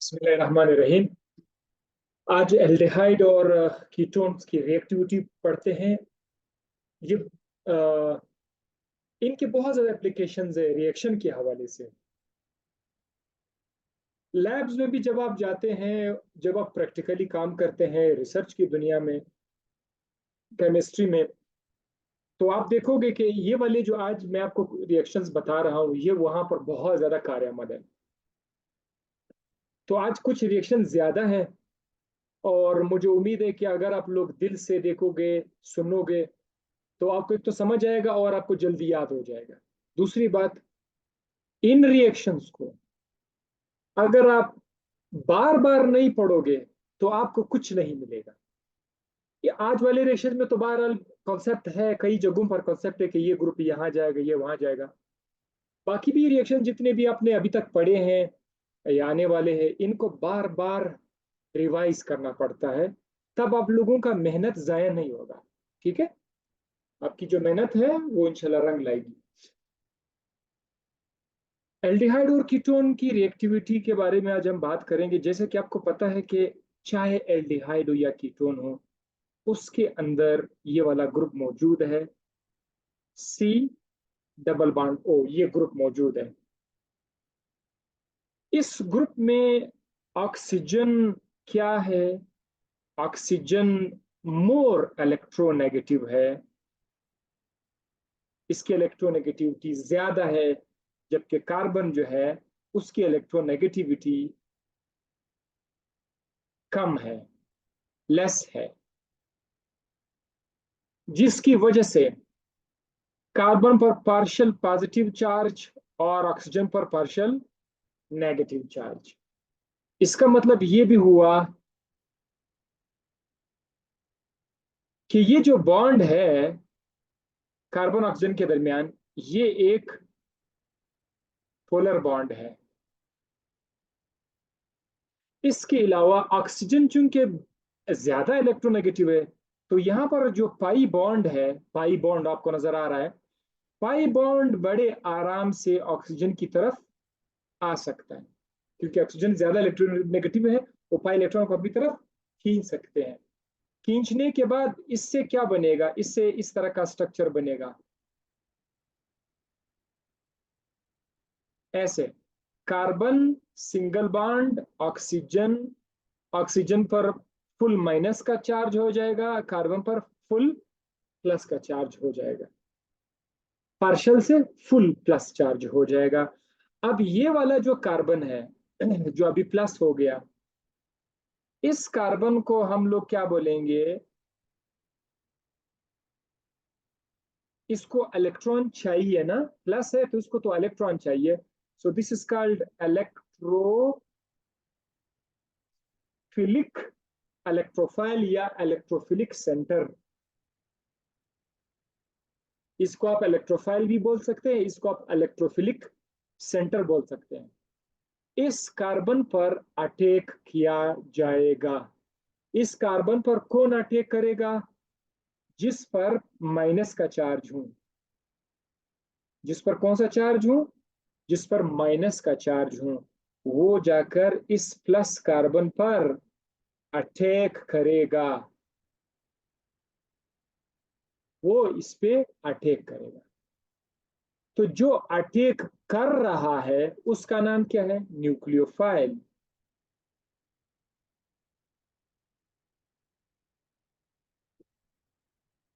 बिस्मिल्लाहिर्रहमानिर्रहीम। आज एल्डिहाइड और कीटोन्स की रिएक्टिविटी पढ़ते हैं। ये अ, इनके बहुत ज़्यादा एप्लीकेशंस है रिएक्शन के हवाले से। लैब्स में भी जब आप जाते हैं, जब आप प्रैक्टिकली काम करते हैं रिसर्च की दुनिया में, केमिस्ट्री में, तो आप देखोगे कि ये वाले जो आज मैं आपको रिएक्शंस बता रहा हूँ, ये वहाँ पर बहुत ज़्यादा कारआमद है। तो आज कुछ रिएक्शन ज़्यादा हैं और मुझे उम्मीद है कि अगर आप लोग दिल से देखोगे, सुनोगे, तो आपको एक तो समझ आएगा और आपको जल्दी याद हो जाएगा। दूसरी बात, इन रिएक्शंस को अगर आप बार बार नहीं पढ़ोगे तो आपको कुछ नहीं मिलेगा। ये आज वाले रिएक्शन में तो बहरहाल कॉन्सेप्ट है, कई जगहों पर कॉन्सेप्ट है कि ये ग्रुप यहाँ जाएगा, ये वहां जाएगा। बाकी भी रिएक्शन जितने भी आपने अभी तक पढ़े हैं या आने वाले हैं, इनको बार बार रिवाइज करना पड़ता है, तब आप लोगों का मेहनत जाया नहीं होगा। ठीक है, आपकी जो मेहनत है वो इंशाल्लाह रंग लाएगी। एल्डिहाइड और कीटोन की रिएक्टिविटी के बारे में आज हम बात करेंगे। जैसे कि आपको पता है कि चाहे एल्डिहाइड हो या कीटोन हो, उसके अंदर ये वाला ग्रुप मौजूद है, सी डबल बॉन्ड ओ, ये ग्रुप मौजूद है। इस ग्रुप में ऑक्सीजन क्या है? ऑक्सीजन मोर इलेक्ट्रोनेगेटिव है, इसकी इलेक्ट्रोनेगेटिविटी ज्यादा है, जबकि कार्बन जो है उसकी इलेक्ट्रोनेगेटिविटी कम है, लेस है, जिसकी वजह से कार्बन पर पार्शियल पॉजिटिव चार्ज और ऑक्सीजन पर पार्शियल नेगेटिव चार्ज। इसका मतलब ये भी हुआ कि ये जो बॉन्ड है कार्बन ऑक्सीजन के दरमियान, ये एक पोलर बॉन्ड है। इसके अलावा ऑक्सीजन चूंकि ज्यादा इलेक्ट्रोनेगेटिव है, तो यहां पर जो पाई बॉन्ड है, पाई बॉन्ड आपको नजर आ रहा है, पाई बॉन्ड बड़े आराम से ऑक्सीजन की तरफ आ सकता है, क्योंकि ऑक्सीजन ज्यादा इलेक्ट्रोनेगेटिव है, वो पाई इलेक्ट्रॉन को अपनी तरफ खींच सकते हैं। खींचने के बाद इससे क्या बनेगा? इससे इस तरह का स्ट्रक्चर बनेगा, ऐसे। Carbon single bond oxygen, oxygen पर फुल माइनस का चार्ज हो जाएगा, कार्बन पर फुल प्लस का चार्ज हो जाएगा, पार्शियल से फुल प्लस चार्ज हो जाएगा। अब ये वाला जो कार्बन है जो अभी प्लस हो गया, इस कार्बन को हम लोग क्या बोलेंगे? इसको इलेक्ट्रॉन चाहिए ना, प्लस है तो इसको तो इलेक्ट्रॉन चाहिए। So this is called electrophilic, electrophile या इलेक्ट्रोफिलिक सेंटर। इसको आप इलेक्ट्रोफाइल भी बोल सकते हैं, इसको आप इलेक्ट्रोफिलिक सेंटर बोल सकते हैं। इस कार्बन पर अटैक किया जाएगा। इस कार्बन पर कौन अटैक करेगा? जिस पर माइनस का चार्ज हो। जिस पर कौन सा चार्ज हो? जिस पर माइनस का चार्ज हो, वो जाकर इस प्लस कार्बन पर अटैक करेगा, वो इस पे अटैक करेगा। तो जो अटैक कर रहा है उसका नाम क्या है? न्यूक्लियोफाइल।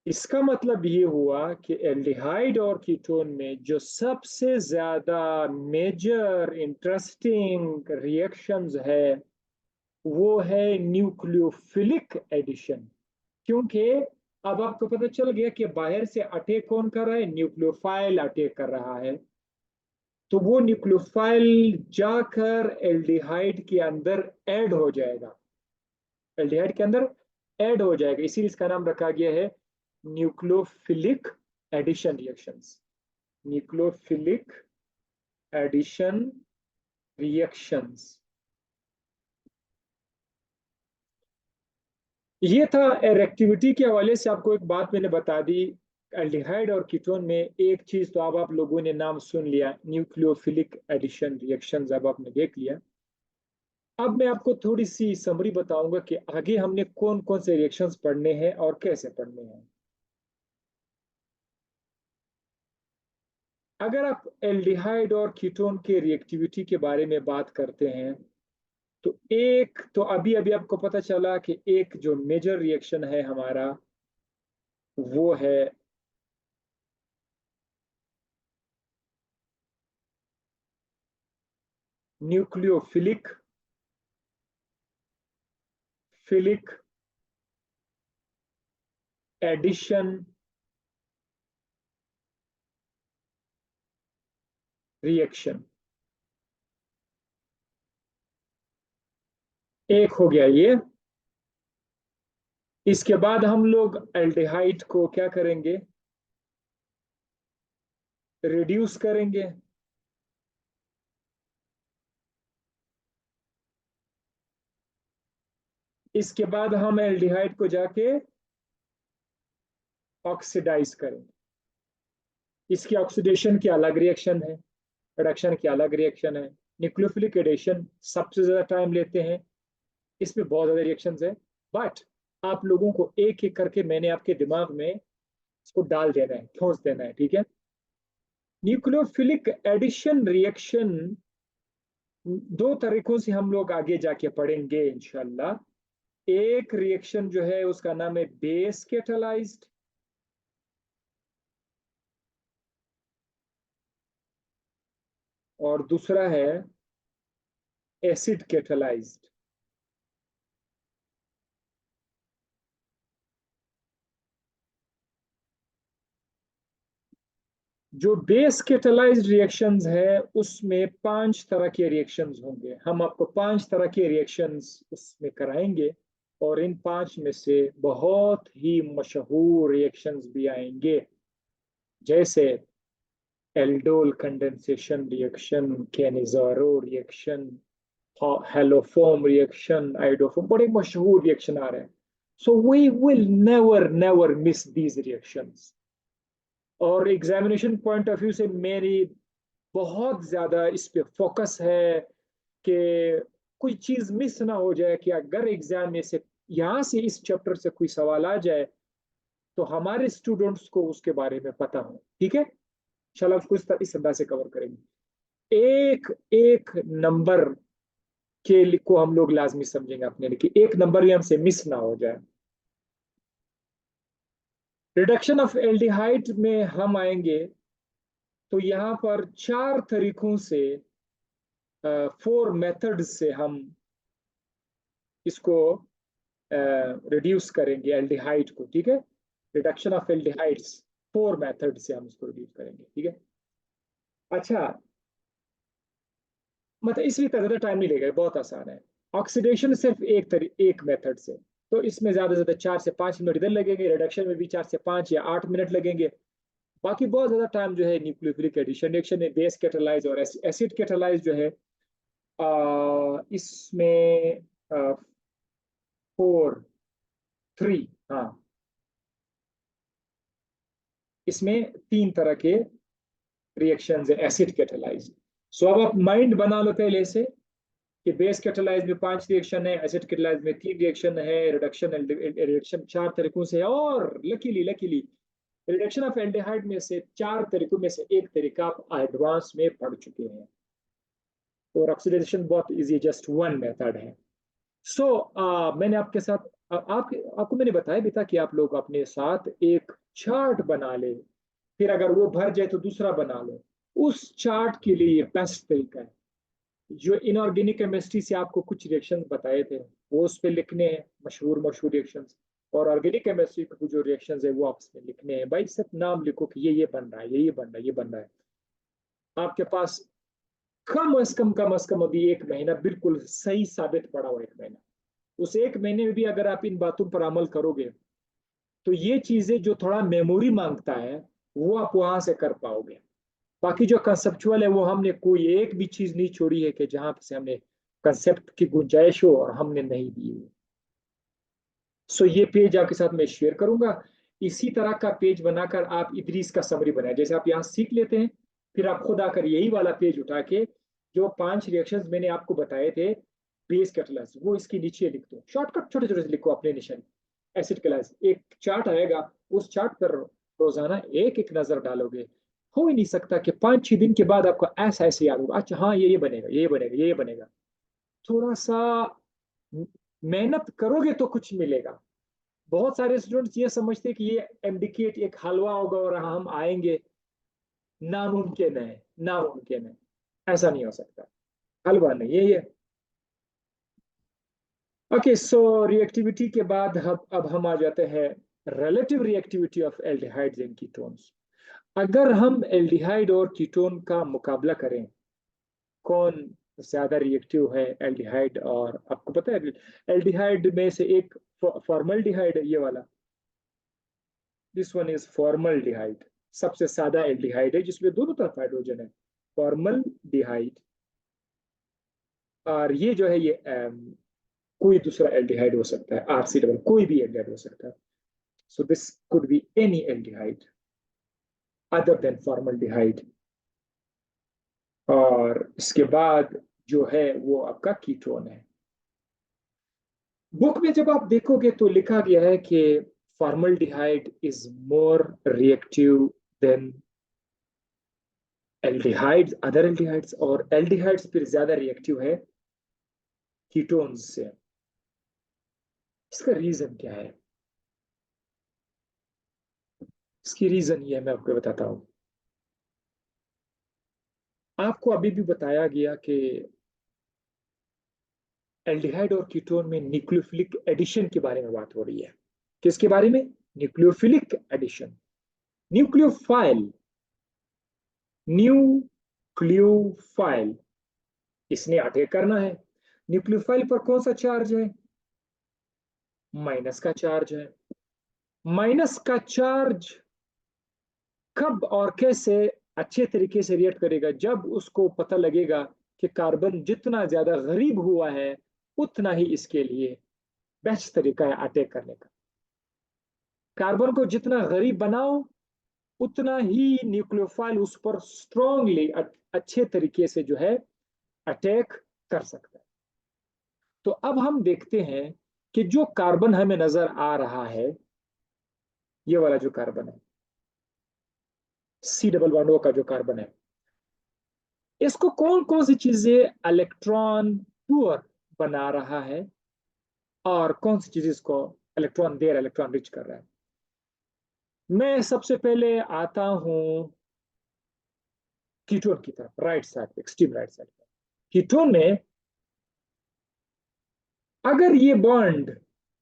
इसका मतलब ये हुआ कि एल्डिहाइड और कीटोन में जो सबसे ज्यादा मेजर इंटरेस्टिंग रिएक्शंस है, वो है न्यूक्लियोफिलिक एडिशन। क्योंकि अब आपको पता चल गया कि बाहर से अटैक कौन कर रहा है? न्यूक्लियोफाइल अटैक कर रहा है। तो वो न्यूक्लियोफाइल जाकर एल्डिहाइड के अंदर ऐड हो जाएगा, एल्डिहाइड के अंदर ऐड हो जाएगा। इसीलिए इसका नाम रखा गया है nucleophilic addition reactions. Nucleophilic addition reactions, ये था रिएक्टिविटी के हवाले से। आपको एक बात मैंने बता दी, एल्डिहाइड और कीटोन में एक चीज तो अब आप लोगों ने नाम सुन लिया, न्यूक्लियोफिलिक एडिशन रिएक्शंस, अब आपने देख लिया। अब मैं आपको थोड़ी सी समरी बताऊंगा कि आगे हमने कौन कौन से रिएक्शंस पढ़ने हैं और कैसे पढ़ने हैं। अगर आप एल्डिहाइड और कीटोन के रिएक्टिविटी के बारे में बात करते हैं, तो एक तो अभी अभी आपको पता चला कि एक जो मेजर रिएक्शन है हमारा, वो है न्यूक्लियोफिलिक फिलिक एडिशन रिएक्शन। एक हो गया ये। इसके बाद हम लोग एल्डिहाइड को क्या करेंगे, रिड्यूस करेंगे। इसके बाद हम एल्डिहाइड को जाके ऑक्सीडाइज करेंगे। इसकी ऑक्सीडेशन की अलग रिएक्शन है, रिडक्शन की अलग रिएक्शन है। न्यूक्लियोफिलिक एडिशन सबसे ज्यादा टाइम लेते हैं, इसमें बहुत ज्यादा रिएक्शन है। बट आप लोगों को एक एक करके मैंने आपके दिमाग में इसको डाल देना है, ठोस देना है, ठीक है। न्यूक्लियोफिलिक एडिशन रिएक्शन दो तरीकों से हम लोग आगे जाके पढ़ेंगे इंशाल्लाह। एक रिएक्शन जो है उसका नाम है बेस कैटालाइज्ड, और दूसरा है एसिड कैटालाइज्ड। जो बेस कैटालाइज्ड रिएक्शंस है उसमें 5 तरह के रिएक्शंस होंगे। हम आपको 5 तरह के रिएक्शंस उसमें कराएंगे, और इन 5 में से बहुत ही मशहूर रिएक्शंस भी आएंगे, जैसे aldol condensation reaction, Cannizzaro reaction, haloform reaction, iodoform, बड़े मशहूर रिएक्शन आ रहे हैं। So we will never never miss these reactions. और एग्जामिनेशन पॉइंट ऑफ व्यू से मेरी बहुत ज्यादा इस पे फोकस है कि कोई चीज मिस ना हो जाए, कि अगर एग्जाम में से यहाँ से इस चैप्टर से कोई सवाल आ जाए तो हमारे स्टूडेंट्स को उसके बारे में पता हो, ठीक है। चलो उसको इस अंदाज से कवर करेंगे। एक एक नंबर के को हम लोग लाजमी समझेंगे अपने लिए, कि एक नंबर भी हमसे मिस ना हो जाए। रिडक्शन ऑफ एल्डिहाइड में हम आएंगे तो यहाँ पर 4 तरीकों से, 4 मेथड से हम इसको रिड्यूस करेंगे एल्डिहाइड को, ठीक है। रिडक्शन ऑफ एल्डिहाइड्स 4 मेथड से हम इसको रिड्यूस करेंगे, ठीक है। अच्छा, मतलब इसलिए ज्यादा टाइम नहीं लगेगा, बहुत आसान है। ऑक्सीडेशन सिर्फ एक मेथड से, तो इसमें ज्यादा से ज्यादा 4 से 5 मिनट इधर लगेंगे, रिडक्शन में भी 4 से 5 या 8 मिनट लगेंगे। बाकी बहुत ज्यादा टाइम जो है न्यूक्लियोफिलिक एडिशन रिएक्शन में, बेस कैटालाइज और एसिड कैटालाइज जो है, इसमें 4 3, हाँ, इसमें 3 तरह के रिएक्शंस है एसिड कैटालाइज। सो अब आप माइंड बना लो पहले से कि बेस कैटालाइज में 5 रिएक्शन है, एसिड कैटालाइज में 3 रिएक्शन है, रिडक्शन रिएक्शन 4 तरीकों से है, और luckily luckily reduction of aldehyde में से 4 तरीकों में से एक तरीका आप एडवांस में पढ़ चुके हैं। और ऑक्सीडेशन बहुत इजी, जस्ट 1 मेथड है। सो मैंने आपके साथ आपको मैंने बताया भी था कि आप लोग अपने साथ एक चार्ट बना ले, फिर अगर वो भर जाए तो दूसरा बना लो। उस चार्ट के लिए ये बेस्ट तरीका है। जो इनऑर्गेनिक केमिस्ट्री से आपको कुछ रिएक्शंस बताए थे वो उस पर लिखने हैं, मशहूर मशहूर रिएक्शंस। और ऑर्गेनिक केमिस्ट्री के जो रिएक्शंस है वो आप उसमें लिखने हैं। भाई सिर्फ नाम लिखो कि ये बन रहा है, ये बन रहा है, ये बन रहा है। आपके पास कम अज कम अभी 1 महीना बिल्कुल सही साबित पड़ा हुआ, 1 महीना। उस 1 महीने में भी अगर आप इन बातों पर अमल करोगे तो ये चीजें जो थोड़ा मेमोरी मांगता है वो आप वहां से कर पाओगे। बाकी जो कंसेप्चुअल है वो हमने कोई एक भी चीज नहीं छोड़ी है कि जहां से हमने कंसेप्ट की गुंजाइश हो और हमने नहीं दी हो। सो ये पेज आपके साथ मैं शेयर करूंगा। इसी तरह का पेज बनाकर आप इदरीस का समरी बनाए, जैसे आप यहाँ सीख लेते हैं, फिर आप खुद आकर यही वाला पेज उठा के जो 5 रिएक्शंस मैंने आपको बताए थे, बेस कैटालाइज, वो इसके नीचे लिख दो, शॉर्टकट छोटे छोटे से लिखो अपने निशान। एसिड कैटालाइज एक चार्ट आएगा, उस चार्ट पर रोजाना एक एक नजर डालोगे, हो ही नहीं सकता कि 5-6 दिन के बाद आपको ऐसा ऐसे याद होगा, अच्छा हाँ ये बनेगा, ये बनेगा, ये बनेगा। थोड़ा सा मेहनत करोगे तो कुछ मिलेगा। बहुत सारे स्टूडेंट्स ये समझते हैं कि ये एमडीकेट एक हलवा होगा और हम आएंगे, नामुमकिन है, नामुमकिन है, ऐसा नहीं हो सकता, हलवा नहीं है ये। ओके, सो रिएक्टिविटी के बाद अब हम आ जाते हैं relative reactivity of aldehydes and ketones. अगर हम एल्डिहाइड और कीटोन का मुकाबला करें, कौन ज्यादा रिएक्टिव है, एल्डिहाइड और, आपको पता है एल्डिहाइड में से एक फॉर्मल्डिहाइड है, ये वाला, दिस वन इज फॉर्मल्डिहाइड, सबसे सादा एल्डिहाइड है जिसमें दोनों तरफ हाइड्रोजन है, फॉर्मल्डिहाइड। और ये जो है ये कोई दूसरा एल्डिहाइड हो सकता है, आरसी डबल, कोई भी एल्डिहाइड हो सकता है। So this could be any aldehyde other than formaldehyde. और इसके बाद जो है वो आपका कीटोन है। बुक में जब आप देखोगे तो लिखा गया है कि formaldehyde is more reactive than aldehydes, other aldehydes, और एल्डिहाइड्स फिर ज्यादा रिएक्टिव है कीटोन्स से। इसका रीजन क्या है? इसकी रीजन ये मैं आपको बताता हूं। आपको अभी भी बताया गया कि एल्डिहाइड और कीटोन में न्यूक्लियोफिलिक एडिशन के बारे में बात हो रही है। किसके बारे में? Nucleophilic addition. न्यूक्लियोफाइल, न्यूक्लियोफाइल, इसने अटैक करना है। न्यूक्लियोफाइल पर कौन सा चार्ज है? माइनस का चार्ज है। माइनस का चार्ज कब और कैसे अच्छे तरीके से रिएक्ट करेगा? जब उसको पता लगेगा कि कार्बन जितना ज्यादा गरीब हुआ है उतना ही इसके लिए बेस्ट तरीका है अटैक करने का। कार्बन को जितना गरीब बनाओ उतना ही न्यूक्लियोफाइल उस पर स्ट्रांगली अच्छे तरीके से जो है अटैक कर सकता है। तो अब हम देखते हैं कि जो कार्बन हमें नजर आ रहा है, ये वाला जो कार्बन है, सी डबल बॉन्ड का जो कार्बन है, इसको कौन कौन सी चीजें इलेक्ट्रॉन पुअर बना रहा है और कौन सी चीज इसको इलेक्ट्रॉन दे रहा है, इलेक्ट्रॉन रिच कर रहा है। मैं सबसे पहले आता हूं कीटोन की तरफ, right side, extreme right side. Ketone में अगर ये बॉन्ड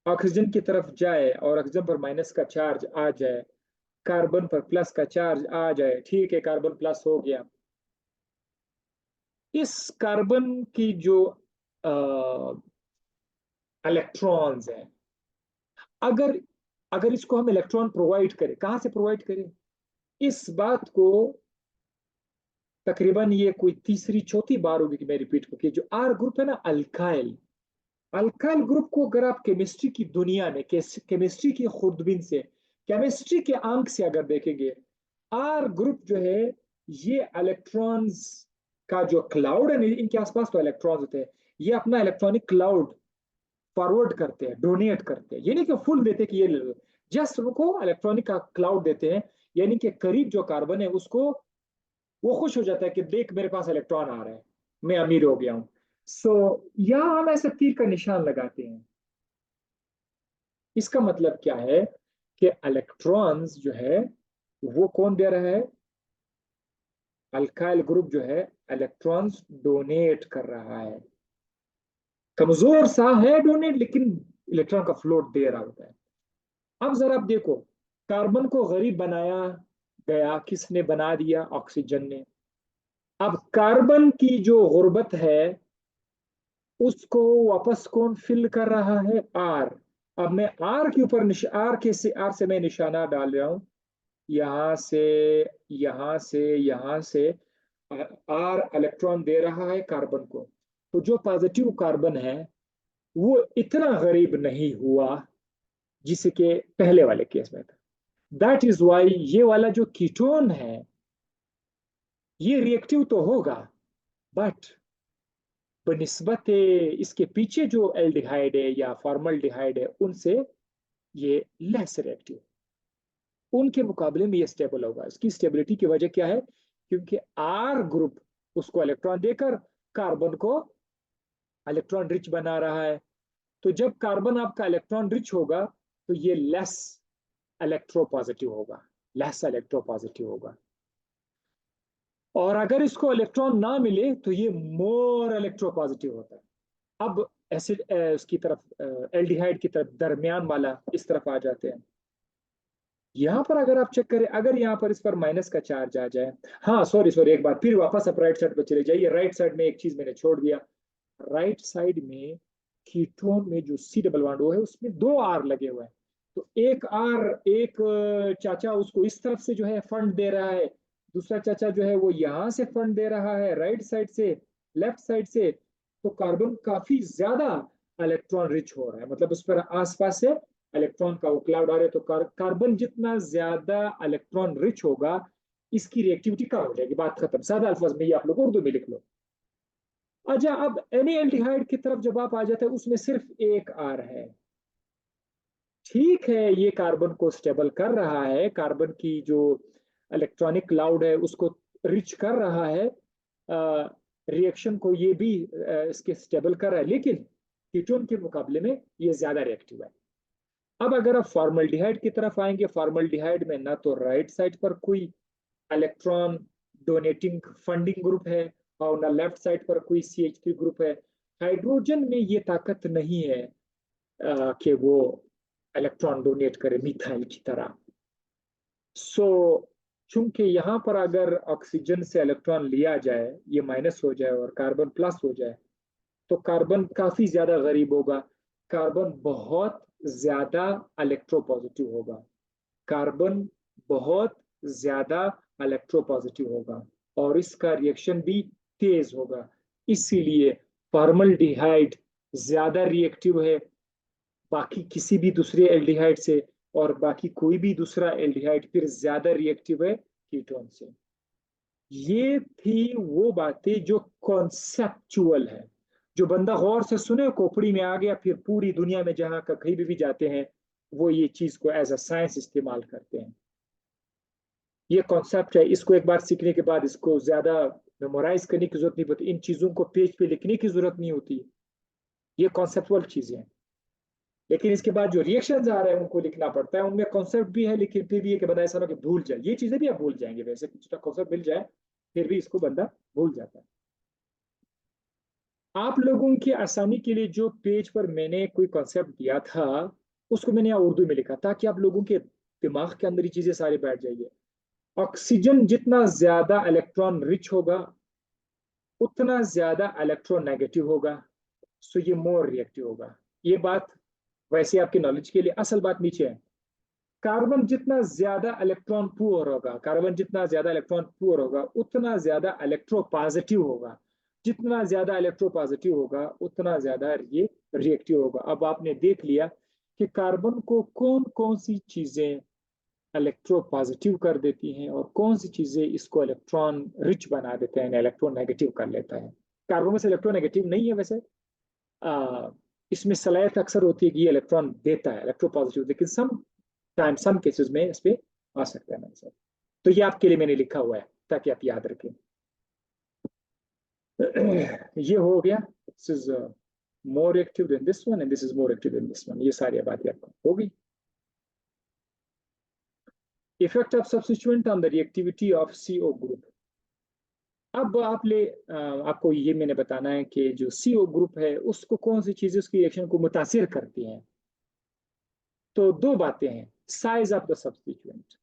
ऑक्सीजन की तरफ जाए और ऑक्सीजन पर माइनस का चार्ज आ जाए, कार्बन पर प्लस का चार्ज आ जाए, ठीक है, कार्बन प्लस हो गया। इस कार्बन की जो इलेक्ट्रॉन्स हैं, अगर अगर इसको हम इलेक्ट्रॉन प्रोवाइड करें, कहां से प्रोवाइड करें? इस बात को तकरीबन ये कोई तीसरी चौथी बार होगी कि मैं रिपीट करूं कि जो आर ग्रुप है ना, अल्काइल, अल्काइल ग्रुप को अगर आप केमिस्ट्री की दुनिया में, केमिस्ट्री की खुर्दबीन से, केमिस्ट्री के आंक से अगर देखेंगे, आर ग्रुप जो है ये इलेक्ट्रॉन्स का जो क्लाउड है, इनके आसपास तो इलेक्ट्रॉन्स होते हैं, ये अपना इलेक्ट्रॉनिक क्लाउड फॉरवर्ड करते हैं, डोनेट करते हैं। ये नहीं कि फुल देते कि ये ले लो, जस्ट उनको इलेक्ट्रॉनिक का क्लाउड देते हैं, यानी कि करीब जो कार्बन है उसको वो खुश हो जाता है कि देख मेरे पास इलेक्ट्रॉन आ रहा है, मैं अमीर हो गया हूं। सो यहां हम ऐसे तीर का निशान लगाते हैं। इसका मतलब क्या है कि इलेक्ट्रॉन्स जो है वो कौन दे रहा है? अल्काइल ग्रुप जो है इलेक्ट्रॉन्स डोनेट कर रहा है, कमजोर सा है डोनेट, लेकिन इलेक्ट्रॉन का फ्लोट दे रहा होता है। अब जरा आप देखो, कार्बन को गरीब बनाया गया, किसने बना दिया? ऑक्सीजन ने। अब कार्बन की जो गुर्बत है उसको वापस कौन फिल कर रहा है? आर। अब मैं आर के ऊपर आर से मैं निशाना डाल रहा हूं, यहां से, यहां से, यहां से आर इलेक्ट्रॉन दे रहा है कार्बन को। तो जो पॉजिटिव कार्बन है वो इतना गरीब नहीं हुआ जिसके पहले वाले केस में था। दैट इज वाई ये वाला जो कीटोन है ये रिएक्टिव तो होगा, बट बनिस्बत इसके पीछे जो एल्डिहाइड है या फॉर्मल्डिहाइड है उनसे ये लेस रिएक्टिव, उनके मुकाबले में ये स्टेबल होगा। इसकी स्टेबिलिटी की वजह क्या है? क्योंकि आर ग्रुप उसको इलेक्ट्रॉन देकर कार्बन को इलेक्ट्रॉन रिच बना रहा है। तो जब कार्बन आपका इलेक्ट्रॉन रिच होगा तो ये लेस इलेक्ट्रोपॉजिटिव होगा, लेस इलेक्ट्रोपॉजिटिव होगा। और अगर इसको इलेक्ट्रॉन ना मिले तो ये मोर इलेक्ट्रोपॉजिटिव होता है। अब एसिड उसकी तरफ एल्डिहाइड की तरफ दरमियान वाला इस तरफ आ जाते हैं। यहां पर अगर आप चेक करें, अगर यहाँ पर इस पर माइनस का चार्ज आ जाए, हाँ सॉरी सॉरी, एक बार फिर वापस आप राइट साइड पर चले जाइए। राइट साइड में एक चीज मैंने छोड़ दिया। राइट साइड में कीटोन में जो सी डबल बॉन्ड वो है उसमें दो आर लगे हुए हैं। तो एक आर, एक चाचा उसको इस तरफ से जो है फंड दे रहा है, दूसरा चाचा जो है वो यहां से फंड दे रहा है, राइट साइड से, लेफ्ट साइड से। तो कार्बन काफी ज्यादा इलेक्ट्रॉन रिच हो रहा है, मतलब उस पर आसपास से इलेक्ट्रॉन का वो क्लाउड आ रहा है। तो कार्बन जितना ज्यादा इलेक्ट्रॉन रिच होगा, इसकी रिएक्टिविटी कम हो जाएगी। बात खत्म, सादा अल्फाज में ये आप लोग उर्दू में लिख लो। अच्छा, अब एल्डिहाइड की तरफ जब आप आ जाते हैं उसमें सिर्फ एक आर है। ठीक है, ये कार्बन को स्टेबल कर रहा है, कार्बन की जो इलेक्ट्रॉनिक क्लाउड है उसको रिच कर रहा है, रिएक्शन को ये भी इसके स्टेबल कर रहा है, लेकिन कीटोन के मुकाबले में ये ज्यादा रिएक्टिव है। अब अगर आप फॉर्मल्डिहाइड की तरफ आएंगे, फॉर्मल्डिहाइड में ना तो राइट साइड पर कोई इलेक्ट्रॉन डोनेटिंग फंडिंग ग्रुप है और ना लेफ्ट साइड पर कोई CH3 ग्रुप है। हाइड्रोजन में ये ताकत नहीं है कि वो इलेक्ट्रॉन डोनेट करे मिथाइल की तरह। सो चूंकि यहाँ पर अगर ऑक्सीजन से इलेक्ट्रॉन लिया जाए, ये माइनस हो जाए और कार्बन प्लस हो जाए, तो कार्बन काफी ज्यादा गरीब होगा। कार्बन बहुत ज्यादा इलेक्ट्रोपॉजिटिव होगा, कार्बन बहुत ज्यादा इलेक्ट्रोपॉजिटिव होगा, और इसका रिएक्शन भी तेज होगा। इसीलिए फॉर्मल्डिहाइड ज्यादा रिएक्टिव है बाकी किसी भी दूसरे एल्डिहाइड से, और बाकी कोई भी दूसरा एल्डिहाइड फिर ज्यादा रिएक्टिव है कीटोन से। ये थी वो बातें जो कॉन्सेप्चुअल है, जो बंदा गौर से सुने खोपड़ी में आ गया, फिर पूरी दुनिया में जहां का कहीं भी जाते हैं वो ये चीज को एज अ साइंस इस्तेमाल करते हैं। ये कॉन्सेप्ट है, इसको एक बार सीखने के बाद इसको ज्यादा मेमोराइज करने की जरूरत नहीं पड़ती, इन चीजों को पेज पे लिखने की जरूरत नहीं होती। ये कॉन्सेप्चुअल चीजें हैं। लेकिन इसके बाद जो रिएक्शंस आ रहे हैं उनको लिखना पड़ता है, उनमें कॉन्सेप्ट भी है, लेकिन फिर भी ये कि बंदा ऐसा ना कि भूल जाए, ये चीजें भी आप भूल जाएंगे, वैसे कुछ कॉन्सेप्ट मिल जाए फिर भी इसको बंदा भूल जाता है। आप लोगों की आसानी के लिए जो पेज पर मैंने कोई कॉन्सेप्ट दिया था उसको मैंने यहाँ उर्दू में लिखा ताकि आप लोगों के दिमाग के अंदर ये चीजें सारी बैठ जाएगी। ऑक्सीजन जितना ज्यादा इलेक्ट्रॉन रिच होगा उतना ज्यादा इलेक्ट्रोनेगेटिव होगा, सो ये मोर रिएक्टिव होगा। ये बात वैसे आपकी नॉलेज के लिए, असल बात नीचे है। कार्बन जितना ज्यादा इलेक्ट्रॉन पुअर होगा, कार्बन जितना ज्यादा इलेक्ट्रॉन पुअर होगा उतना ज्यादा इलेक्ट्रो पॉजिटिव होगा, जितना ज्यादा इलेक्ट्रो पॉजिटिव होगा उतना ज्यादा ये रिएक्टिव होगा। अब आपने देख लिया कि कार्बन को कौन कौन सी चीजें इलेक्ट्रो पॉजिटिव कर देती हैं और कौन सी चीजें इसको इलेक्ट्रॉन रिच बना देते हैं, इलेक्ट्रो नेगेटिव कर लेता है। कार्बन में से इलेक्ट्रो नेगेटिव नहीं है वैसे, आ, इसमें सलाहियत अक्सर होती है कि ये इलेक्ट्रॉन देता है इलेक्ट्रो पॉजिटिव, लेकिन सम केसेस में इस पे आ सकता है मेरे साथ। तो ये आपके लिए मैंने लिखा हुआ है ताकि आप याद रखें। ये हो गया, this is more active than this one and this is more active than this one, ये सारी बातें आपको हो गई। Effect of substituent on the reactivity of CO group. अब आपको ये मैंने बताना है कि जो CO ग्रुप है उसको कौन सी चीजें उसकी रिएक्शन को मुतासिर करती हैं। तो दो बातें हैं, साइज ऑफ द सब्स्टिट्यूएंट।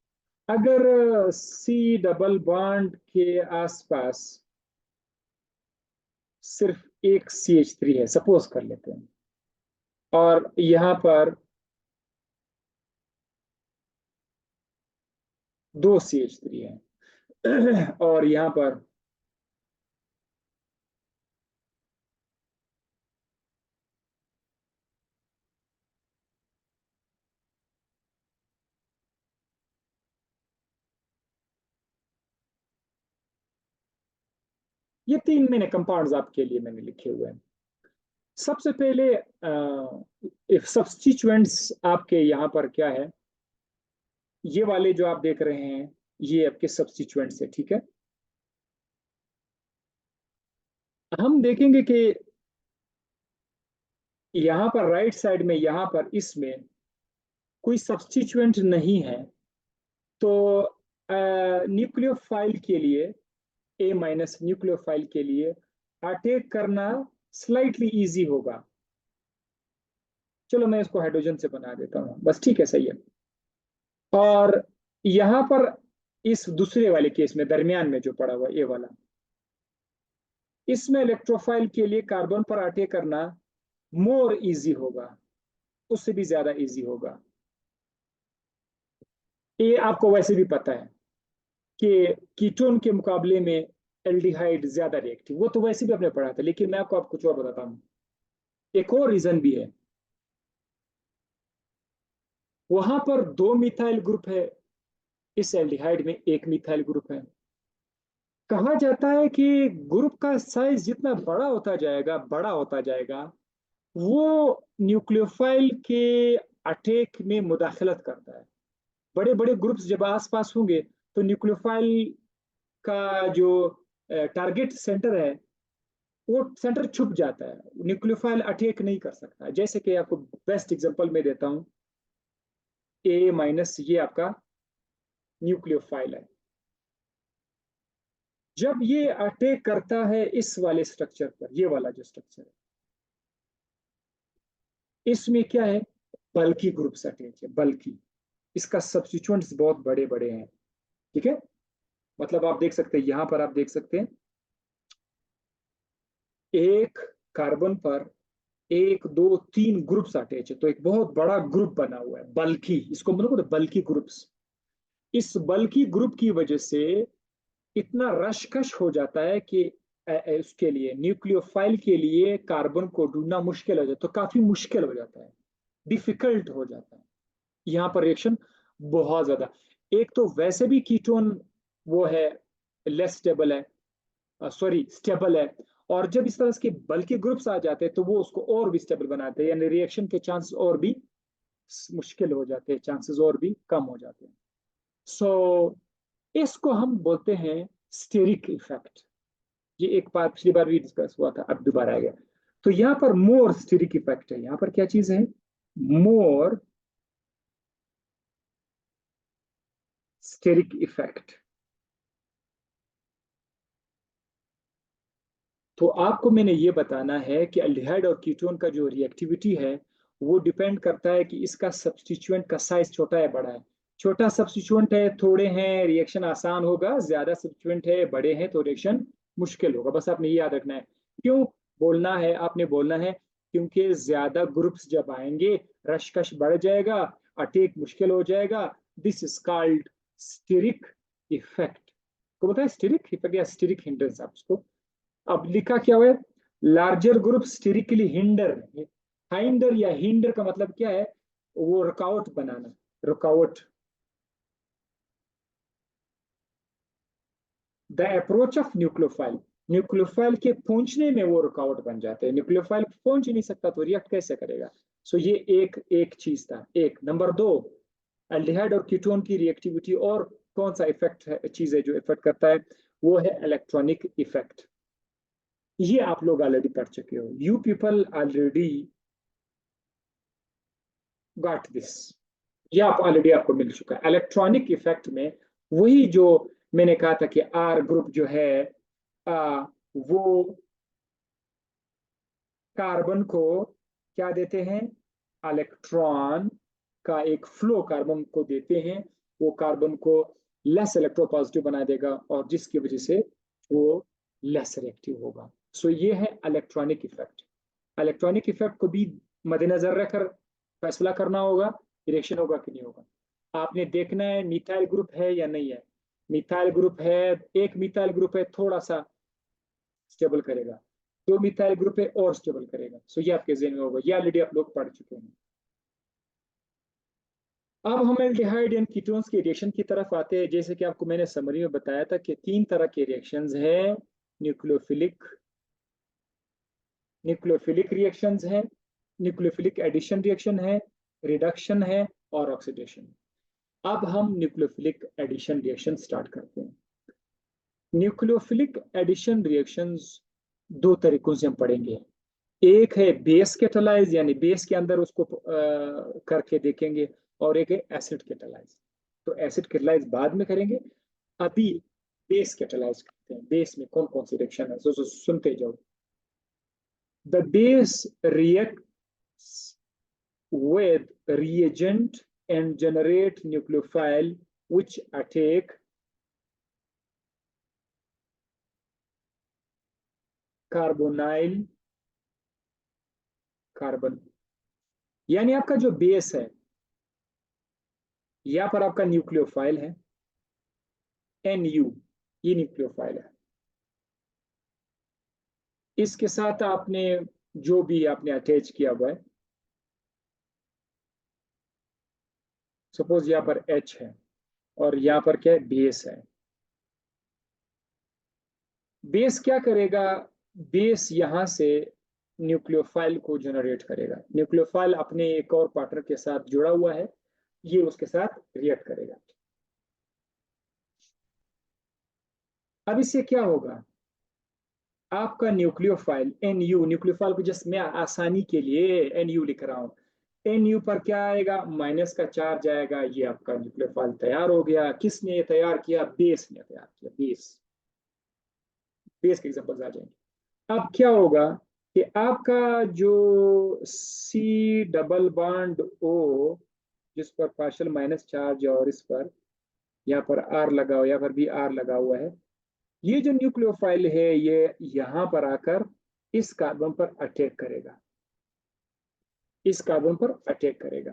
अगर C डबल बॉन्ड के आसपास सिर्फ एक CH3 है, सपोज कर लेते हैं, और यहां पर दो CH3 है और यहां पर ये 3 मैंने कंपाउंड्स आपके लिए मैंने लिखे हुए हैं। सबसे पहले सब्स्टिट्यूएंट्स आपके यहाँ पर क्या है, ये वाले जो आप देख रहे हैं ये आपके सब्स्टिट्यूएंट्स है, ठीक है। हम देखेंगे कि यहाँ पर राइट साइड में, यहाँ पर इसमें कोई सब्स्टिट्यूएंट नहीं है, तो न्यूक्लियोफाइल के लिए, ए माइनस न्यूक्लियोफाइल के लिए अटैक करना स्लाइटली इजी होगा। चलो मैं इसको हाइड्रोजन से बना देता हूँ, बस ठीक है, सही है। और यहां पर इस दूसरे वाले केस में दरमियान में जो पड़ा हुआ ये वाला, इसमें इलेक्ट्रोफाइल के लिए कार्बन पर अटैक करना मोर इजी होगा, उससे भी ज्यादा इजी होगा। ये आपको वैसे भी पता है कि कीटोन के मुकाबले में एल्डिहाइड ज्यादा रिएक्टिव, वो तो वैसे भी आपने पढ़ा था, लेकिन मैं आपको कुछ और बताता हूँ। एक और रीजन भी है, वहां पर 2 मिथाइल ग्रुप है, इस एल्डिहाइड में 1 मिथाइल ग्रुप है। कहा जाता है कि ग्रुप का साइज जितना बड़ा होता जाएगा, वो न्यूक्लियोफाइल के अटैक में मुदाखलत करता है। बड़े बड़े ग्रुप्स जब आसपास होंगे तो न्यूक्लियोफाइल का जो टारगेट सेंटर है, वो सेंटर छुप जाता है, न्यूक्लियोफाइल अटैक नहीं कर सकता। जैसे कि आपको बेस्ट एग्जांपल में देता हूं, ए माइनस ये आपका न्यूक्लियोफाइल है। जब ये अटैक करता है इस वाले स्ट्रक्चर पर, ये वाला जो स्ट्रक्चर है, इसमें क्या है, बल्कि ग्रुप्स अटैच है, बल्कि इसका सब्स्टिट्यूएंट्स बहुत बड़े बड़े हैं, ठीक है। मतलब आप देख सकते हैं, यहां पर आप देख सकते हैं एक कार्बन पर 1 2 3 ग्रुप्स अटैच है, तो एक बहुत बड़ा ग्रुप बना हुआ है, बल्कि इसको मतलब बल्कि ग्रुप्स। इस बल्कि ग्रुप की वजह से इतना रशकश हो जाता है कि उसके लिए न्यूक्लियोफाइल के लिए कार्बन को ढूंढना मुश्किल हो जाता है, तो काफी मुश्किल हो जाता है, डिफिकल्ट हो जाता है। यहाँ पर रिएक्शन बहुत ज्यादा, एक तो वैसे भी कीटोन वो है लेस स्टेबल है, सॉरी स्टेबल है, और जब इस तरह के बल्कि ग्रुप्स आ जाते हैं तो वो उसको और भी स्टेबल बनाते हैं, यानी रिएक्शन के चांसेस और भी मुश्किल हो जाते हैं, चांसेस और भी कम हो जाते हैं। सो इसको हम बोलते हैं स्टेरिक इफेक्ट। ये एक बार पिछली बार भी डिस्कस हुआ था, अब दोबारा आ गया। तो यहाँ पर मोर स्टेरिक इफेक्ट है, यहाँ पर क्या चीज है, मोर स्टेरिक इफेक्ट। तो आपको मैंने ये बताना है कि अल्डिहाइड और कीटोन का जो रिएक्टिविटी है वो डिपेंड करता है कि इसका सब्स्टिट्यूएंट का साइज छोटा है बड़ा है। छोटा सब्स्टिट्यूएंट है, थोड़े हैं, रिएक्शन आसान होगा, ज्यादा सब्स्टिट्यूएंट है, बड़े हैं, तो रिएक्शन मुश्किल होगा। बस आपने ये याद रखना है। क्यों बोलना है आपने, बोलना है क्योंकि ज्यादा ग्रुप्स जब आएंगे रशकश बढ़ जाएगा, अटैक मुश्किल हो जाएगा। This is called steric effect. को बताए स्टेरिक इफेक्ट या स्टेरिक हिंड्रेंस आप उसको। अब लिखा क्या हुआ है, larger group sterically hinder. Hinder या हिंडर का मतलब क्या है, वो रुकावट बनाना, रुकावट। The approach of nucleophile, nucleophile के पहुंचने में वो रुकावट बन जाते हैं। न्यूक्लियोफाइल पहुंच ही नहीं सकता तो रिएक्ट कैसे करेगा। सो ये एक एक चीज था। एक नंबर दो, एल्डिहाइड और कीटोन की रिएक्टिविटी, और कौन सा इफेक्ट है, चीज है जो इफेक्ट करता है, वो है इलेक्ट्रॉनिक इफेक्ट। ये आप लोग ऑलरेडी पढ़ चुके हो, you people already got this. ये आप ऑलरेडी आपको मिल चुका है। इलेक्ट्रॉनिक इफेक्ट में वही जो मैंने कहा था कि आर ग्रुप जो है, वो कार्बन को क्या देते हैं, इलेक्ट्रॉन का एक फ्लो कार्बन को देते हैं, वो कार्बन को लेस इलेक्ट्रोपॉजिटिव बना देगा, और जिसकी वजह से वो लेस रिएक्टिव होगा। सो ये है इलेक्ट्रॉनिक इफेक्ट। इलेक्ट्रॉनिक इफेक्ट को भी मद्देनजर रखकर फैसला करना होगा, रिएक्शन होगा कि नहीं होगा। आपने देखना है मिथाइल ग्रुप है या नहीं है। मिथाइल ग्रुप है, एक मिथाइल ग्रुप है, थोड़ा सा स्टेबल करेगा, 2 मिथाइल ग्रुप है और स्टेबल करेगा। सो ये आपके जहन में होगा, ये ऑलरेडी आप लोग पढ़ चुके हैं। अब हम एल्डिहाइड एंड कीटोन्स के रिएक्शन की तरफ आते हैं। जैसे कि आपको मैंने समरी में बताया था कि 3 तरह के रिएक्शंस हैं, न्यूक्लियोफिलिक रिएक्शंस हैं, न्यूक्लियोफिलिक एडिशन रिएक्शन है, रिडक्शन है और ऑक्सीडेशन। अब हम न्यूक्लियोफिलिक एडिशन रिएक्शन स्टार्ट करते हैं। न्यूक्लियोफिलिक एडिशन रिएक्शंस दो तरीकों से हम पढ़ेंगे। एक है बेस कैटालाइज, यानी बेस के अंदर उसको करके देखेंगे, और एक है एसिड कैटालाइज। तो एसिड कैटालाइज बाद में करेंगे, अभी बेस कैटालाइज करते हैं। बेस में कौन कौन सी रिएक्शन है, so सुनते जाओ। The base reacts with reagent and generate nucleophile which attack carbonyl carbon. यानी आपका जो बेस है, यहां पर आपका न्यूक्लियोफाइल है NU, ये न्यूक्लियोफाइल है। इसके साथ आपने जो भी आपने अटैच किया हुआ है, सपोज यहां पर H है और यहां पर क्या है, बेस है। बेस क्या करेगा, बेस यहां से न्यूक्लियोफाइल को जनरेट करेगा। न्यूक्लियोफाइल अपने एक और पार्टनर के साथ जुड़ा हुआ है, ये उसके साथ रिएक्ट करेगा। अब इससे क्या होगा, आपका न्यूक्लियोफाइल NU, न्यूक्लियोफाइल को जस्ट मैं आसानी के लिए NU लिख रहा हूं, NU पर क्या आएगा, माइनस का चार्ज आएगा। ये आपका न्यूक्लियोफाइल तैयार हो गया। किसने ये तैयार किया, बेस ने तैयार किया। बेस बेस के एग्जांपल्स आ जाएंगे। अब क्या होगा कि आपका जो C डबल बॉन्ड O, जिस पर पार्शियल माइनस चार्ज है, और इस पर यहाँ पर R लगा हुआ, यहाँ पर भी R लगा हुआ है, ये जो न्यूक्लियोफाइल है ये यहां पर आकर इस कार्बन पर अटैक करेगा, इस कार्बन पर अटैक करेगा।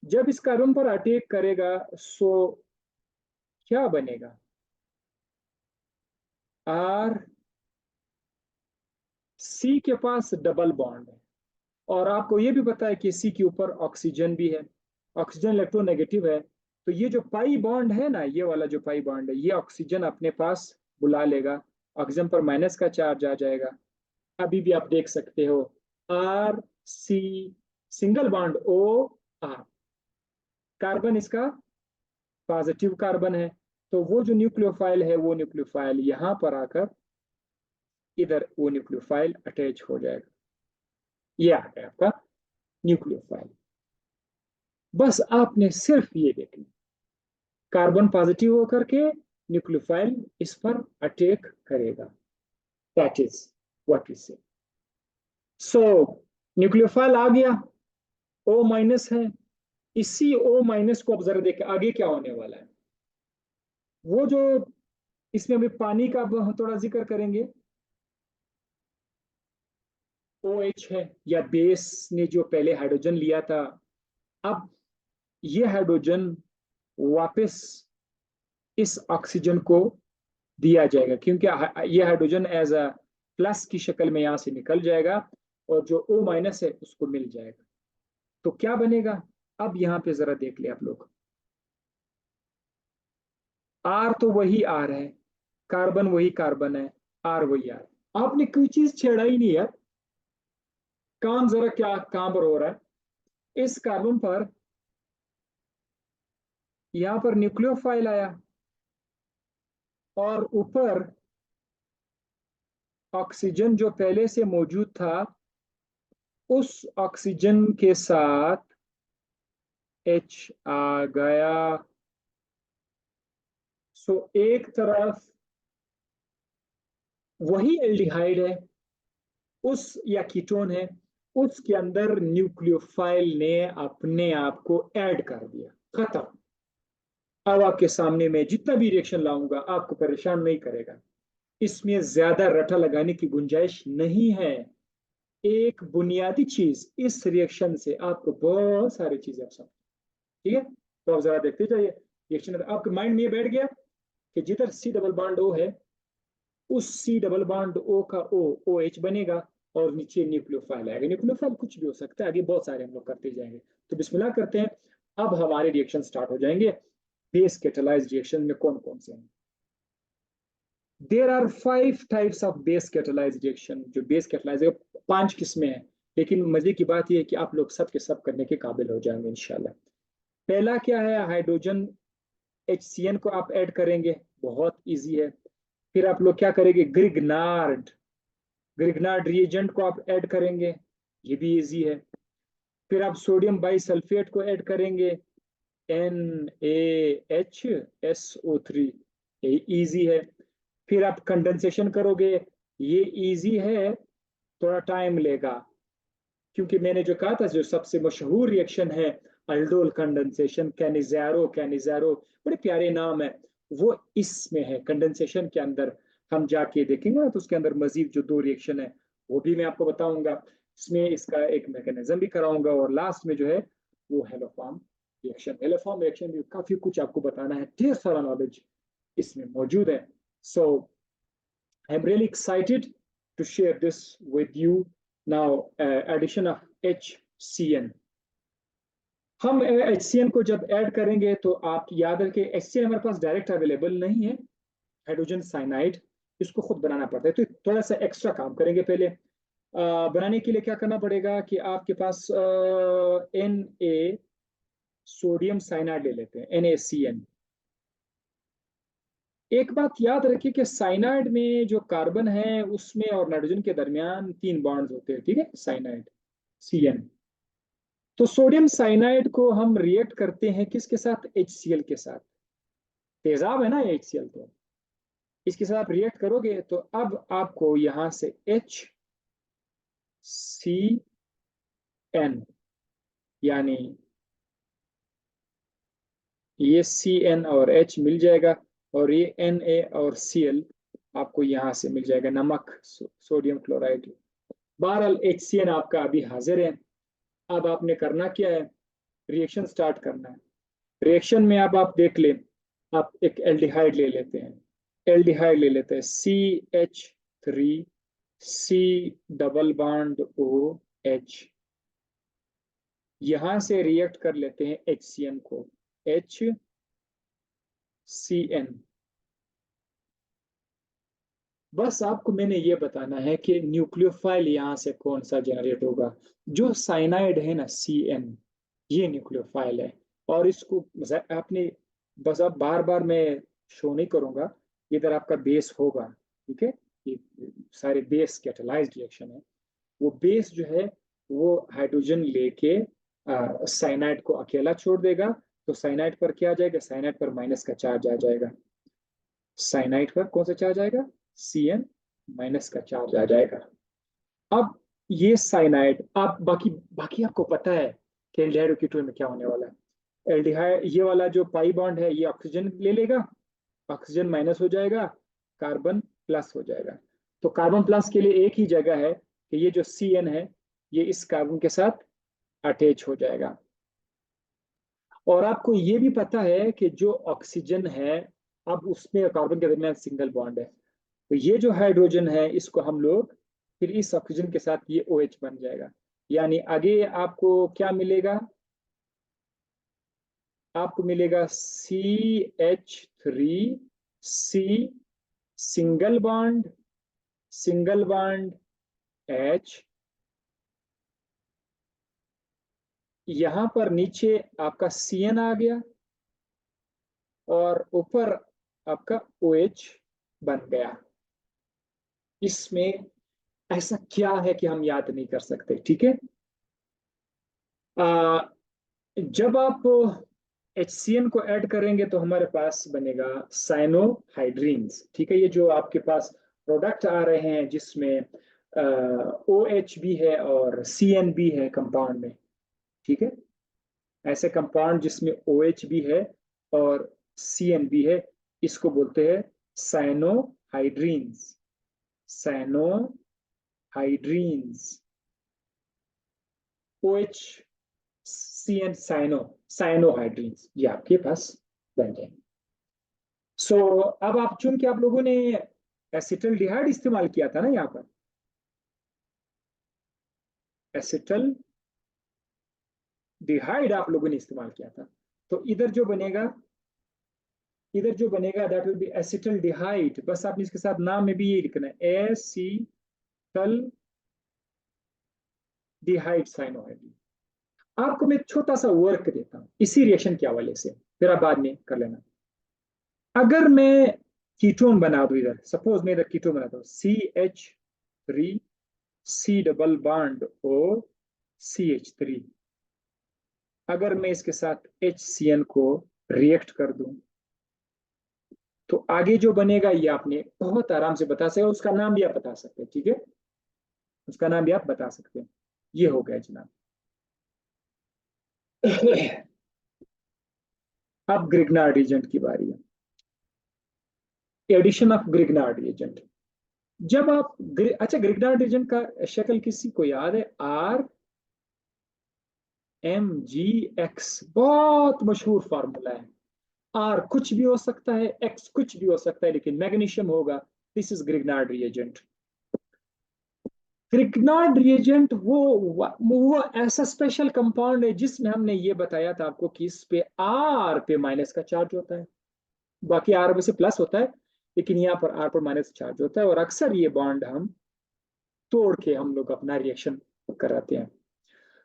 जब इस कार्बन पर अटैक करेगा, सो क्या बनेगा, R C के पास डबल बॉन्ड है, और आपको ये भी पता है कि C के ऊपर ऑक्सीजन भी है, ऑक्सीजन इलेक्ट्रोनेगेटिव है। तो ये जो पाई बॉन्ड है ना, ये वाला जो पाई बॉन्ड है, ये ऑक्सीजन अपने पास बुला लेगा, ऑक्सीजन पर माइनस का चार्ज आ जाएगा। अभी भी आप देख सकते हो R C single bond O R, carbon इसका पॉजिटिव कार्बन है। तो वो जो न्यूक्लियोफाइल है, वो न्यूक्लियोफाइल यहां पर आकर इधर वो न्यूक्लियोफाइल अटैच हो जाएगा। ये आ गया आपका न्यूक्लियोफाइल। बस आपने सिर्फ ये देखना, कार्बन पॉजिटिव होकर के न्यूक्लियोफाइल इस पर अटैक करेगा। दैट इज व्हाट वी से। सो न्यूक्लियोफाइल आ गया, O माइनस है। इसी O माइनस को अब जरा देखें आगे क्या होने वाला है। वो जो इसमें अभी पानी का थोड़ा जिक्र करेंगे, OH है, या बेस ने जो पहले हाइड्रोजन लिया था, अब ये हाइड्रोजन वापस इस ऑक्सीजन को दिया जाएगा, क्योंकि ये हाइड्रोजन एज अ प्लस की शक्ल में यहां से निकल जाएगा, और जो O माइनस है उसको मिल जाएगा। तो क्या बनेगा, अब यहां पे जरा देख ले आप लोग, R तो वही R है, कार्बन वही कार्बन है, R वही R। आपने कोई चीज छेड़ा ही नहीं है। काम जरा क्या कहां पर हो रहा है, इस कार्बन पर यहां पर न्यूक्लियोफाइल आया, और ऊपर ऑक्सीजन जो पहले से मौजूद था, उस ऑक्सीजन के साथ H आ गया। सो एक तरफ वही एल्डिहाइड है, उस या कीटोन है, उसके अंदर न्यूक्लियोफाइल ने अपने आप को ऐड कर दिया। खत्म। अब आपके सामने मैं जितना भी रिएक्शन लाऊंगा आपको परेशान नहीं करेगा, इसमें ज्यादा रटा लगाने की गुंजाइश नहीं है। एक बुनियादी चीज, इस रिएक्शन से आपको बहुत सारी चीजें आप समझ, ठीक है। तो आप जरा देखते जाइए रिएक्शन, आपके माइंड में ये बैठ गया कि जिधर C डबल बॉन्ड O है, उस C डबल बॉन्ड O का O OH बनेगा, और नीचे न्यूक्लियोफाइल आएगा। न्यूक्लियोफाइल कुछ भी हो सकता है, आगे बहुत सारे हम लोग करते जाएंगे। तो बिस्मिल्लाह करते हैं। अब हमारे रिएक्शन स्टार्ट हो जाएंगे। बेस कैटालाइज्ड रिएक्शन में कौन कौन से हैं। There are 5 types of base catalyse reaction. जो बेस कैटालाइज 5 किस्में हैं, लेकिन मजे की बात यह है कि आप लोग सब के सब करने के काबिल हो जाएंगे इंशाल्लाह। पहला क्या है, हाइड्रोजन HCN को आप ऐड करेंगे, बहुत इजी है। फिर आप लोग क्या करेंगे, ग्रिग्नार्ड ग्रिग्नार्ड रिएजेंट को आप ऐड करेंगे, ये भी इजी है। फिर आप सोडियम बाइसल्फेट को ऐड करेंगे, NaHSO3, ये इजी है। फिर आप कंडेंसेशन करोगे, ये इजी है, थोड़ा टाइम लेगा, क्योंकि मैंने जो कहा था जो सबसे मशहूर रिएक्शन है अल्डोल कंडेंसेशन, कैनिज़ारो कैनिज़ारो, बड़े प्यारे नाम है, वो इसमें है कंडेंसेशन के अंदर। हम जाके देखेंगे ना तो उसके अंदर मजीद जो 2 रिएक्शन है वो भी मैं आपको बताऊंगा, इसमें इसका एक मैकेनिज्म भी कराऊंगा, और लास्ट में जो है वो हेलोफॉर्म रिएक्शन। हेलोफॉर्म रिएक्शन भी काफी कुछ आपको बताना है, ढेर सारा नॉलेज इसमें मौजूद है। सो I'm really excited to share this with you now. Addition of HCN, हम HCN को जब ऐड करेंगे तो आप याद रखें HCN हमारे पास डायरेक्ट अवेलेबल नहीं है, हाइड्रोजन साइनाइड, इसको खुद बनाना पड़ता है, तो थोड़ा सा एक्स्ट्रा काम करेंगे पहले। बनाने के लिए क्या करना पड़ेगा कि आपके पास Na सोडियम साइनाइड ले लेते हैं, NaCN। एक बात याद रखिए कि साइनाइड में जो कार्बन है उसमें और नाइट्रोजन के दरमियान 3 बॉन्ड्स होते हैं, ठीक है, साइनाइड CN। तो सोडियम साइनाइड को हम रिएक्ट करते हैं किसके साथ, HCl के साथ। तेजाब है ना HCl, तो इसके साथ आप रिएक्ट करोगे तो अब आपको यहां से HCN, यानी ये CN और H मिल जाएगा, और ये Na और Cl आपको यहां से मिल जाएगा, नमक सोडियम क्लोराइड। बहरहाल HCN आपका अभी हाजिर है। अब आपने करना क्या है, रिएक्शन स्टार्ट करना है। रिएक्शन में अब आप देख लें, आप एक एल्डिहाइड ले लेते हैं, एल्डिहाइड ले लेते हैं CH3, C double bond OH, यहां से रिएक्ट कर लेते हैं HCN को, HCN। बस आपको मैंने ये बताना है कि न्यूक्लियोफाइल यहां से कौन सा जनरेट होगा, जो साइनाइड है ना CN, ये न्यूक्लियोफाइल है। और इसको आपने बस, अब बार बार मैं शो नहीं करूंगा, इधर आपका बेस होगा, ठीक है, ये सारे बेस कैटालाइज्ड रिएक्शन है। वो बेस जो है वो हाइड्रोजन लेके साइनाइड को अकेला छोड़ देगा, तो साइनाइड पर क्या आ जाएगा, साइनाइड पर माइनस का चार्ज आ जाएगा, साइनाइड पर कौन सा चार्ज आएगा, CN माइनस का चार्ज आ जाएगा। अब ये साइनाइड, आप बाकी बाकी आपको पता है कि एल्डिहाइड कीटोन में क्या होने वाला है। एल्डिहाइड ये वाला जो पाई बॉन्ड है ये ऑक्सीजन ले लेगा, ऑक्सीजन माइनस हो जाएगा, कार्बन प्लस हो जाएगा। तो कार्बन प्लस के लिए एक ही जगह है कि ये जो CN है ये इस कार्बन के साथ अटैच हो जाएगा। और आपको ये भी पता है कि जो ऑक्सीजन है, अब उसमें कार्बन के दरमियान सिंगल बॉन्ड है, तो ये जो हाइड्रोजन है इसको हम लोग फिर इस ऑक्सीजन के साथ ये OH बन जाएगा। यानी आगे आपको क्या मिलेगा, आपको मिलेगा CH3C single bond, single bond H, यहां पर नीचे आपका CN आ गया, और ऊपर आपका OH बन गया। इसमें ऐसा क्या है कि हम याद नहीं कर सकते, ठीक है। जब आप HCN को ऐड करेंगे तो हमारे पास बनेगा साइनोहाइड्रीन्स, ठीक है। ये जो आपके पास प्रोडक्ट आ रहे हैं जिसमें OH भी है और CN भी है कंपाउंड में, ठीक है, ऐसे कंपाउंड जिसमें OH भी है और CN भी है, इसको बोलते हैं साइनोहाइड्रीन्स, साइनोहाइड्रीन्स। OH CN साइनोहाइड्रीन्स, ये आपके पास बन जाएंगे। अब आप चूंकि आप लोगों ने एसिटल डिहाइड इस्तेमाल किया था ना, यहाँ पर एसिटल डिहाइड आप लोगों ने इस्तेमाल किया था, तो इधर जो बनेगा इधर जो बनेगा दैट विल बी एसिटल्डिहाइड, बस आपने इसके साथ नाम में भी यही लिखना है, एसिटल डिहाइड साइनोहाइड। आपको मैं छोटा सा वर्क देता हूं इसी रिएक्शन के हवाले से, फिर आप बाद में कर लेना। अगर मैं कीटोन बना दूं, इधर सपोज मैं इधर कीटोन बनाता हूं, CH3 C double bond O CH3, अगर मैं इसके साथ HCN को रिएक्ट कर दूं तो आगे जो बनेगा ये आपने बहुत आराम से बता सकते हो, उसका नाम भी आप बता सकते हैं, ठीक है, उसका नाम भी आप बता सकते हैं। ये हो गया जनाब। अब ग्रिग्नार्ड एजेंट की बारी है, एडिशन ऑफ ग्रिग्नार्ड एजेंट। जब आप अच्छा, ग्रिग्नार्ड एजेंट का शक्ल किसी को याद है? RMGX, बहुत मशहूर फार्मूला है। आर कुछ भी हो सकता है, एक्स कुछ भी हो सकता है, लेकिन मैग्नीशियम होगा। This is Grignard reagent. Grignard reagent वो ऐसा स्पेशल कंपाउंड है जिसमें हमने ये बताया था आपको कि इस पे आर पे माइनस का चार्ज होता है, बाकी आर में से प्लस होता है, लेकिन यहाँ पर आर पर माइनस चार्ज होता है, और अक्सर ये बॉन्ड हम तोड़ के हम लोग अपना रिएक्शन कराते हैं।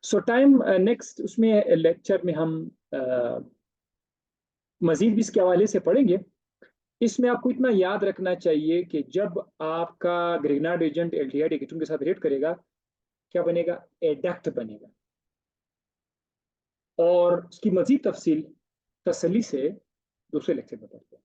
सो टाइम नेक्स्ट उसमें लेक्चर में हम मजीद भी इसके हवाले से पढ़ेंगे। इसमें आपको इतना याद रखना चाहिए कि जब आपका ग्रिग्नार्ड एजेंट एल्डिहाइड कीटोन के साथ रिएक्ट करेगा, क्या बनेगा? एडक्ट बनेगा। और उसकी मजीद तफसील तसल्ली से दूसरे लेक्चर में पढ़ते हैं।